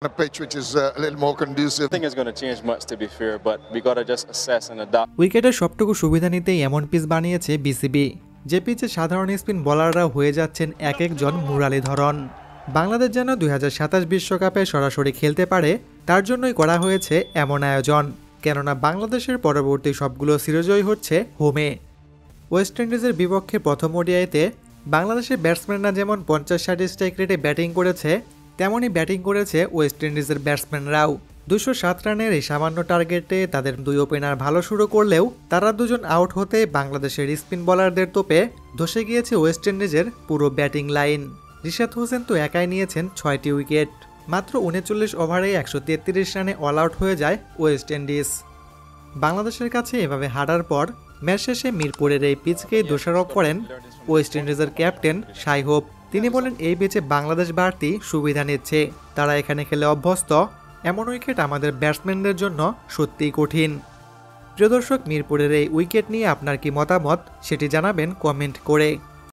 a pitch which is a little more conducive. I think it's going to change much, to be fair, but we got to just assess and adapt. উইকেটের সবটুকু সুবিধা নিতেই এমন pitch বানিয়েছে BCB, যে পিচে সাধারণ spin বোলাররা হয়ে যাচ্ছেন এক একজন মুরালিধরন। বাংলাদেশ যেন 2027 বিশ্বকাপে সরাসরি খেলতে পারে, তার জন্যই করা হয়েছে এমন আয়োজন। কেননা বাংলাদেশের পরবর্তী সবগুলো সিরিজই হচ্ছে হোমে। ওয়েস্ট ইন্ডিজের বিপক্ষে প্রথম ওডিআইতে বাংলাদেশের ব্যাটসম্যানরা যেমন 50-60 স্ট্রাইক রেটে ব্যাটিং করেছে, তেমনই ব্যাটিং করেছে ওয়েস্ট ইন্ডিজের ব্যাটসম্যানরাও। 207 রানের এই সামান্য টার্গেটে তাদের দুই ওপেনার ভালো শুরু করলেও তারা দুজন আউট হতে বাংলাদেশের স্পিন বোলারদের তোপে ধসে গিয়েছে ওয়েস্ট ইন্ডিজের পুরো ব্যাটিং লাইন। রিশাদ হোসেন তো একাই নিয়েছেন 6টি উইকেট। মাত্র 39 ওভারে 133 রানে অল আউট হয়ে যায় ওয়েস্ট ইন্ডিজ। বাংলাদেশের কাছে এভাবে হারার পর ম্যাচ শেষে মিরপুরের এই পিচকেই দোষারোপ করেন ওয়েস্ট ইন্ডিজের ক্যাপ্টেন শাই হোপ। তিনি বলেন, এই পিচে বাংলাদেশ বাড়তি সুবিধা নিচ্ছে, তারা এখানে খেলে অভ্যস্ত, এমন উইকেট আমাদের ব্যাটসম্যানদের জন্য সত্যিই কঠিন। প্রিয় দর্শক, মিরপুরের এই উইকেট নিয়ে আপনার কি মতামত সেটি জানাবেন কমেন্ট করে।